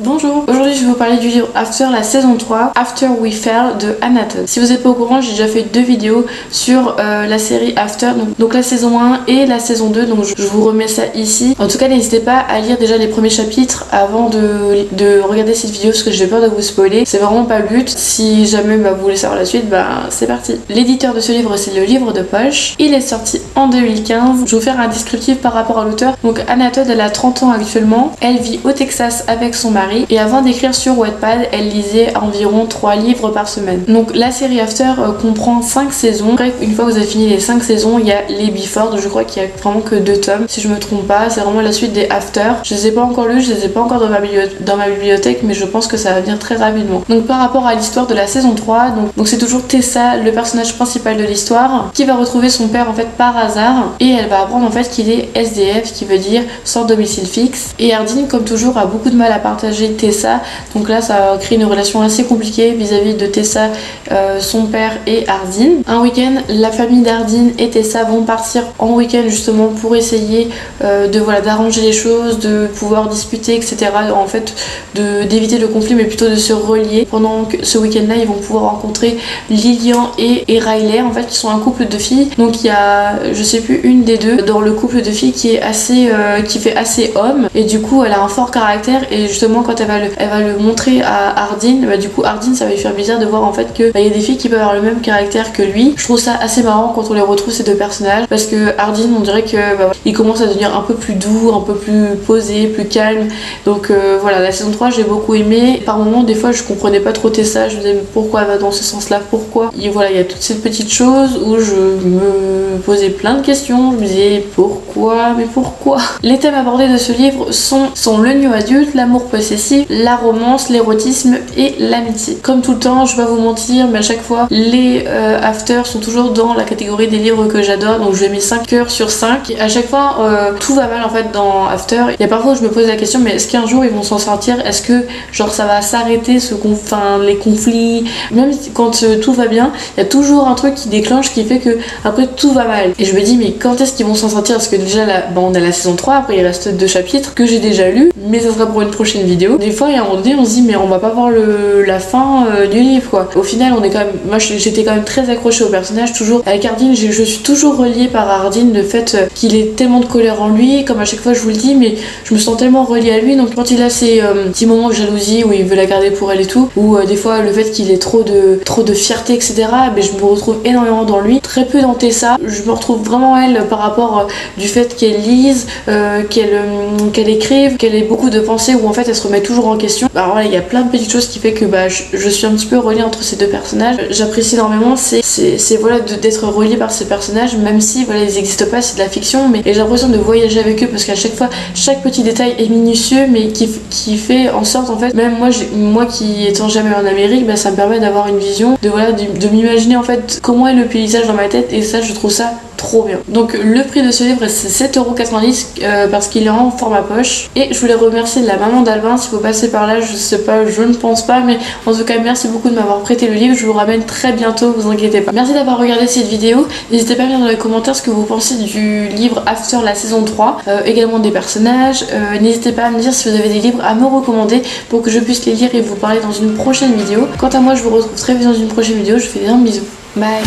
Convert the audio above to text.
Bonjour, aujourd'hui je vais vous parler du livre After, la saison 3, After We Fell de Hannah Todd. Si vous n'êtes pas au courant, j'ai déjà fait deux vidéos sur la série After, donc la saison 1 et la saison 2, donc je vous remets ça ici. En tout cas, n'hésitez pas à lire déjà les premiers chapitres avant de regarder cette vidéo parce que j'ai peur de vous spoiler. C'est vraiment pas le but. Si jamais vous voulez savoir la suite, c'est parti. L'éditeur de ce livre, c'est le livre de poche. Il est sorti en 2015. Je vais vous faire un descriptif par rapport à l'auteur. Donc Hannah Todd, elle a 30 ans actuellement. Elle vit au Texas avec son mari. Et avant d'écrire sur Wattpad, elle lisait environ 3 livres par semaine. Donc la série After comprend 5 saisons. Après, une fois que vous avez fini les 5 saisons, il y a les Before, donc je crois qu'il y a vraiment que 2 tomes, si je me trompe pas. C'est vraiment la suite des After. Je les ai pas encore lus, je les ai pas encore dans ma bibliothèque, mais je pense que ça va venir très rapidement. Donc par rapport à l'histoire de la saison 3, donc c'est toujours Tessa, le personnage principal de l'histoire, qui va retrouver son père en fait par hasard, et elle va apprendre en fait qu'il est SDF, qui veut dire sans domicile fixe. Et Ardeen, comme toujours, a beaucoup de mal à partager Tessa, donc là ça crée une relation assez compliquée vis-à-vis de Tessa, son père et Ardeen. Un week-end, la famille d'Ardeen et Tessa vont partir en week-end justement pour essayer d'arranger les choses, de pouvoir discuter, etc. En fait, d'éviter le conflit, mais plutôt de se relier. Pendant ce week-end-là, ils vont pouvoir rencontrer Lillian et Riley, en fait, qui sont un couple de filles. Donc il y a, je sais plus, une des deux dans le couple de filles qui est assez, qui fait assez homme, et du coup elle a un fort caractère, et justement quand elle va le montrer à Ardeen, du coup Ardeen, ça va lui faire bizarre de voir en fait que il y a des filles qui peuvent avoir le même caractère que lui. Je trouve ça assez marrant quand on les retrouve, ces deux personnages, parce que Ardeen, on dirait que il commence à devenir un peu plus doux, un peu plus posé, plus calme. Donc voilà, la saison 3 j'ai beaucoup aimé. Par moments, des fois je comprenais pas trop Tessa, je me disais pourquoi elle va dans ce sens là, pourquoi. Et voilà, il y a toutes ces petites choses où je me posais plein de questions, je me disais pourquoi, mais pourquoi. Les thèmes abordés de ce livre sont le new adulte, l'amour possessif, la romance, l'érotisme et l'amitié. Comme tout le temps, je vais pas vous mentir, mais à chaque fois les After sont toujours dans la catégorie des livres que j'adore, donc je vais mis 5 cœurs sur 5. Et à chaque fois tout va mal en fait dans After. Il y a parfois où je me pose la question, mais est-ce qu'un jour ils vont s'en sortir? Est-ce que genre ça va s'arrêter les conflits? Même quand tout va bien, il y a toujours un truc qui déclenche qui fait que après tout va mal. Et je me dis, mais quand est-ce qu'ils vont s'en sortir? Parce que déjà là, on a la saison 3, après il reste 2 chapitres que j'ai déjà lus, mais ça sera pour une prochaine vidéo. Des fois, il y a un moment donné, on se dit, mais on va pas voir la fin du livre quoi. Au final, on est quand même, moi j'étais quand même très accrochée au personnage, toujours avec Ardeen. Je suis toujours reliée par Ardeen, le fait qu'il ait tellement de colère en lui, comme à chaque fois je vous le dis, mais je me sens tellement reliée à lui. Donc quand il a ces petits moments de jalousie où il veut la garder pour elle et tout, ou des fois le fait qu'il ait trop de fierté, etc., mais je me retrouve énormément dans lui, très peu dans Tessa. Je me retrouve vraiment elle par rapport du fait qu'elle lise, qu'elle écrive, qu'elle ait beaucoup de pensées, où en fait elle se remet toujours en question. Alors voilà, il y a plein de petites choses qui fait que je suis un petit peu reliée entre ces deux personnages. J'apprécie énormément, c'est voilà, d'être reliée par ces personnages, même si voilà, ils n'existent pas, c'est de la fiction, mais j'ai l'impression de voyager avec eux parce qu'à chaque fois, chaque petit détail est minutieux, mais qui fait en sorte, en fait, même moi qui étant jamais en Amérique, ça me permet d'avoir une vision, de m'imaginer en fait comment est le paysage dans ma tête, et ça, je trouve ça trop bien. Donc le prix de ce livre c'est 7,90€ parce qu'il est en format poche. Et je voulais remercier la maman d'Albin, si vous passez par là, je sais pas, je ne pense pas, mais en tout cas merci beaucoup de m'avoir prêté le livre. Je vous ramène très bientôt, vous inquiétez pas. Merci d'avoir regardé cette vidéo. N'hésitez pas à me dire dans les commentaires ce que vous pensez du livre After, la saison 3, également des personnages. N'hésitez pas à me dire si vous avez des livres à me recommander pour que je puisse les lire et vous parler dans une prochaine vidéo. Quant à moi, je vous retrouve très vite dans une prochaine vidéo. Je vous fais des énormes bisous. Bye.